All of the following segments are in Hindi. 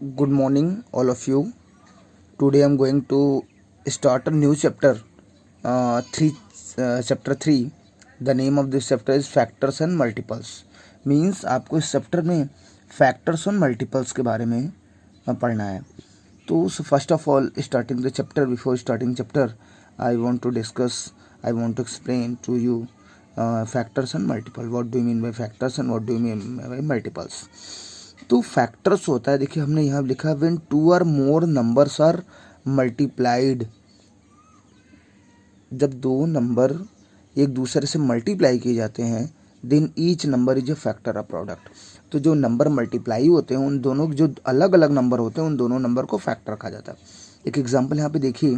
Good morning, all of you. Today I'm going to start a new chapter, chapter 3. The name of this chapter is Factors and Multiples. Means आपको इस चैप्टर में फैक्टर्स और मल्टीपल्स के बारे में पढ़ना है. तो first of all, starting the chapter, before starting chapter, I want to explain to you factors and multiple. What do you mean by factors and what do you mean by multiples? तो फैक्टर्स होता है, देखिए हमने यहाँ लिखा व्हेन टू और मोर नंबर्स आर मल्टीप्लाइड. जब दो नंबर एक दूसरे से मल्टीप्लाई किए जाते हैं, then each number is a factor of product. तो जो नंबर मल्टीप्लाई होते हैं उन दोनों जो अलग अलग नंबर होते हैं उन दोनों नंबर को फैक्टर कहा जाता है. एक एग्जांपल यहाँ पे देखिए,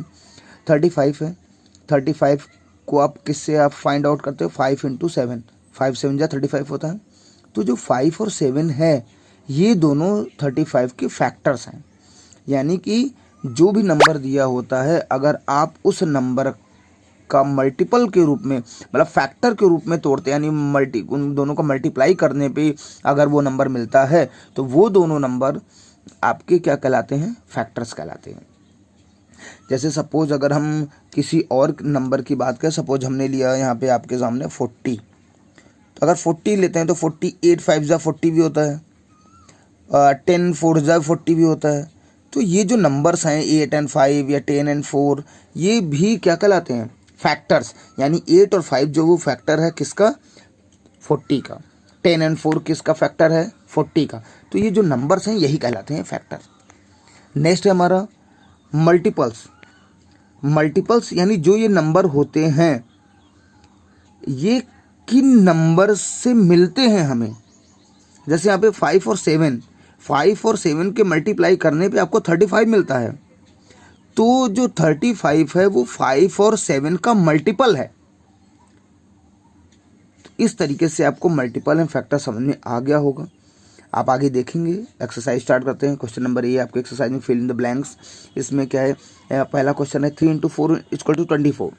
35 है. 35 को आप किससे आप फाइंड आउट करते हो? 5 × 7. 5 7 जा 35 होता है. तो जो 5 और 7 है ये दोनों 35 के फैक्टर्स हैं. यानी कि जो भी नंबर दिया होता है, अगर आप उस नंबर का मल्टीपल के रूप में, मतलब फैक्टर के रूप में तोड़ते हैं, यानी उन दोनों को मल्टीप्लाई करने पे अगर वो नंबर मिलता है तो वो दोनों नंबर आपके क्या कहलाते हैं? फैक्टर्स कहलाते हैं. जैसे सपोज अगर हम किसी और नंबर की बात करें, सपोज हमने लिया यहाँ पे आपके सामने 40. तो अगर 40 लेते हैं तो 48 5 जा 40 भी होता है, 10 4 जा 40 भी होता है. तो ये जो नंबर्स हैं 8 और 5 या 10 और 4, ये भी क्या कहलाते हैं? फैक्टर्स. यानी 8 और 5 जो वो फैक्टर है किसका? 40 का. 10 और 4 किसका फैक्टर है? 40 का. तो ये जो नंबर्स हैं यही कहलाते हैं फैक्टर. नेक्स्ट है हमारा मल्टीपल्स. मल्टीपल्स यानी जो ये नंबर होते हैं ये किन नंबर से मिलते हैं हमें. जैसे यहाँ पे 5 और 7 के मल्टीप्लाई करने पे आपको 35 मिलता है. तो जो 35 है वो 5 और 7 का मल्टीपल है. तो इस तरीके से आपको मल्टीपल एंड फैक्टर समझ में आ गया होगा. आप आगे देखेंगे. एक्सरसाइज स्टार्ट करते हैं. क्वेश्चन नंबर ए आपके एक्सरसाइज में फिल इन द ब्लैंक्स. इसमें क्या है? पहला क्वेश्चन है 3 × 4 = 24.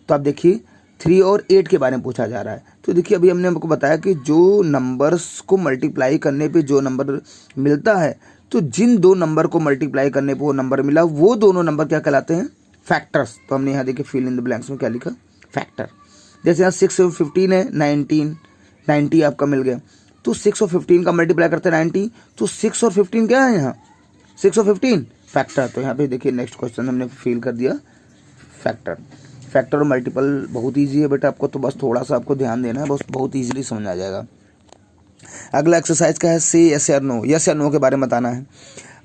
तो आप देखिए 3 और 8 के बारे में पूछा जा रहा है. तो देखिए अभी हमने आपको बताया कि जो नंबर्स को मल्टीप्लाई करने पे जो नंबर मिलता है, तो जिन दो नंबर को मल्टीप्लाई करने पे वो नंबर मिला, वो दोनों नंबर क्या कहलाते हैं? फैक्टर्स. तो हमने यहाँ देखिए फिल इन द ब्लैंक्स में क्या लिखा? फैक्टर. जैसे यहाँ 6 और 15 है, 90 आपका मिल गया. तो 6 और 15 का मल्टीप्लाई करते हैं 90. तो 6 और 15 क्या है यहाँ? 6 और 15 फैक्टर. तो यहाँ पे देखिए नेक्स्ट क्वेश्चन हमने फिल कर दिया फैक्टर. फैक्टर और मल्टीपल बहुत इजी है बेटा, आपको तो बस थोड़ा सा आपको ध्यान देना है, बस बहुत इजीली समझ आ जाएगा. अगला एक्सरसाइज का है से यस या नो. यस या नो के बारे में बताना है.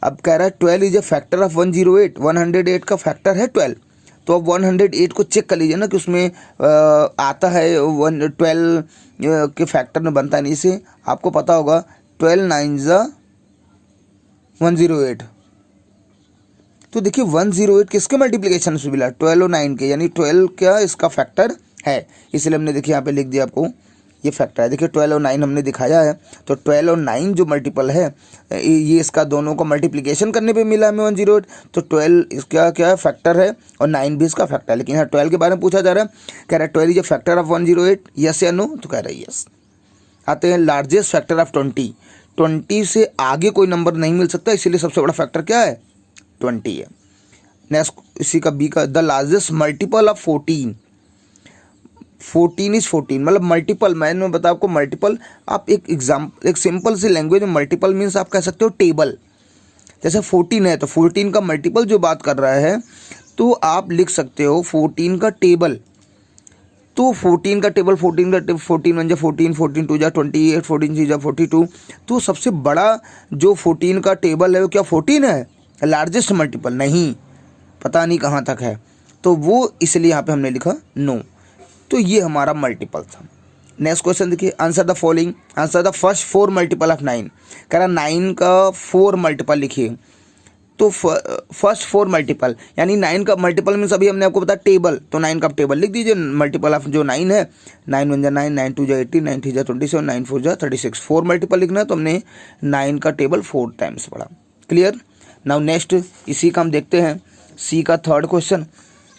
अब कह रहा है 12 इज ए फैक्टर ऑफ 108. 108 का फैक्टर है 12. तो अब 108 को चेक कर लीजिए ना कि उसमें आता है 12 के फैक्टर में बनता नहीं. से आपको पता होगा 12 9 ज़ा 108. तो देखिए 108 किसके मल्टीप्लिकेशन से मिला? 12 और 9 के. यानी 12 क्या इसका फैक्टर है, इसलिए हमने देखिए यहाँ पे लिख दिया आपको ये फैक्टर है. देखिए 12 और 9 हमने दिखाया है. तो 12 और 9 जो मल्टीपल है ये इसका दोनों को मल्टीप्लिकेशन करने पे मिला हमें 108. तो 12 इसका क्या फैक्टर है और 9 भी इसका फैक्टर है. लेकिन यहाँ 12 के बारे में पूछा जा रहा है. कह रहा है 12 is a factor of 108. Yes या नो? तो कह रहा है यस. आते हैं लार्जेस्ट फैक्टर ऑफ 20. 20 से आगे कोई नंबर नहीं मिल सकता, इसीलिए सबसे बड़ा फैक्टर क्या है? 20 है. नेक्स्ट इसी का बी का the largest multiple of 14. 14 is 14 मतलब मल्टीपल. मैंने बताया आपको मल्टीपल. आप एक सिंपल सी लैंग्वेज में मल्टीपल मीन्स आप कह सकते हो टेबल. जैसे 14 है तो 14 का मल्टीपल जो बात कर रहा है, तो आप लिख सकते हो 14 का टेबल. तो 14 का टेबल 14 1 जा 14, 14 2 जा 28, 14 3 जा 42. तो सबसे बड़ा जो 14 का टेबल है वो क्या 14 है? लार्जेस्ट मल्टीपल नहीं, पता नहीं कहाँ तक है. तो वो इसलिए यहाँ पे हमने लिखा नो. तो ये हमारा मल्टीपल था. नेक्स्ट क्वेश्चन देखिए. Answer the following. Answer the first 4 multiple of 9. कह रहा 9 का 4 मल्टीपल लिखिए. तो फर्स्ट 4 मल्टीपल यानी 9 का मल्टीपल मीन्स अभी हमने आपको बताया टेबल. तो 9 का टेबल लिख दीजिए. मल्टीपल ऑफ जो 9 है, 9 1 जा 9, 9 2 जा 18, 9 3 जा 27, 9 4 जा 36. 4 मल्टीपल लिखना है तो हमने 9 का टेबल 4 टाइम्स पढ़ा. क्लियर. नाउ नेक्स्ट इसी का हम देखते हैं सी का third question.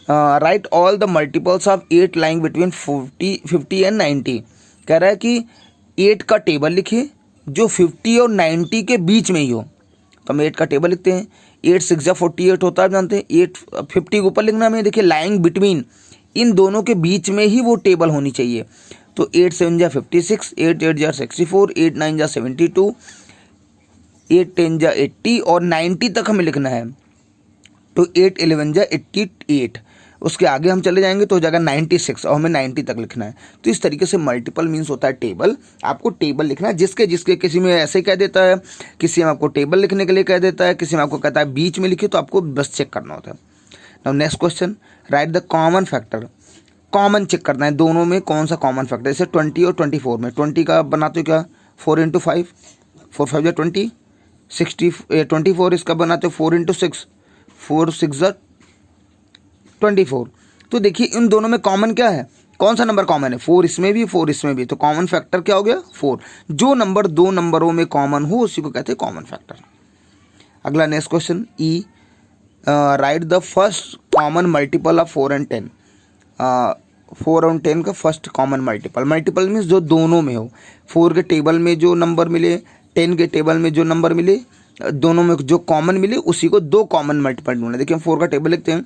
Right all the multiples of 8 lying between 50 and 90. कह रहा है कि 8 का टेबल लिखिए जो 50 और 90 के बीच में ही हो. तो हम 8 का टेबल लिखते हैं। 8 6 जा 48 होता है, जानते हैं। 8 50 के ऊपर लिखना हमें, देखिए लाइंग बिटवीन, इन दोनों के बीच में ही वो टेबल होनी चाहिए। तो 8 7 जा 56, 8 8 जा 64, 8 9 जा 72, 8 10 जा 80 और 90 तक हमें लिखना है। तो 8 11 जा 88, उसके आगे हम चले जाएंगे तो हो जाएगा 96 और हमें 90 तक लिखना है। तो इस तरीके से मल्टीपल मीन्स होता है टेबल। आपको टेबल लिखना है, जिसके जिसके किसी में ऐसे कह देता है, किसी में आपको टेबल लिखने के लिए कह देता है, किसी में आपको कहता है बीच में लिखिए, तो आपको बस चेक करना होता है। Now next question, right the common factor. Common check करना है, दोनों में कौन सा कॉमन फैक्टर। जैसे 20 और 24 में 20 का बनाते हो क्या, 4 × 5, 4 5 जा 20, 24 इसका बनाते हो 4 × 6, 4 6 जा 24। तो देखिए इन दोनों में कॉमन क्या है, कौन सा नंबर कॉमन है, 4 इसमें भी 4 इसमें भी, तो कॉमन फैक्टर क्या हो गया 4। जो नंबर दो नंबरों में कॉमन हो उसी को कहते हैं कॉमन फैक्टर। अगला next question, E right the first common multiple of 4 and 10। 4 और 10 का first common multiple, multiple means जो दोनों में हो। 4 के टेबल में जो नंबर मिले, 10 के टेबल में जो नंबर मिले, दोनों में जो कॉमन मिले उसी को दो कॉमन मल्टीपल ढूंढना। देखिए हम 4 का टेबल लिखते हैं,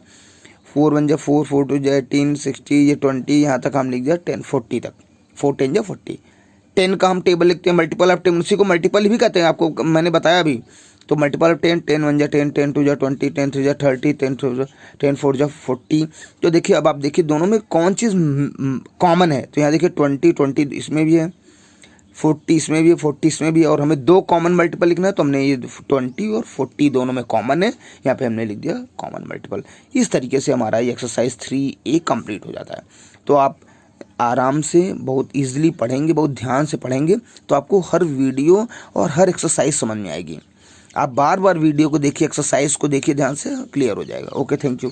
4 1 जा 4, 4 2 जा 18, 60 ये 20, यहाँ तक हम लिख दिया 10 40 तक, 4 10 जा 40। 10 का हम टेबल लिखते हैं, मल्टीपल ऑफ 10, उसी को मल्टीपल भी कहते हैं, आपको मैंने बताया अभी। तो मल्टीपल ऑफ 10, 10 1 जा 10, 10 2 जा 20, 10 3 जा 30, 10 4 जा 40। तो देखिए अब आप देखिए दोनों में कौन चीज़ कॉमन है। तो यहाँ देखिए 20 इसमें भी है, 40 इसमें भी है, 40 इसमें भी है, और हमें दो कॉमन मल्टीपल लिखना है। तो हमने ये 20 और 40 दोनों में कॉमन है, यहाँ पे हमने लिख दिया कॉमन मल्टीपल। इस तरीके से हमारा ये एक्सरसाइज 3A कंप्लीट हो जाता है। तो आप आराम से बहुत ईजिली पढ़ेंगे, बहुत ध्यान से पढ़ेंगे, तो आपको हर वीडियो और हर एक्सरसाइज समझ में आएगी। आप बार बार वीडियो को देखिए, एक्सरसाइज को देखिए ध्यान से, क्लियर हो जाएगा। Okay, thank you.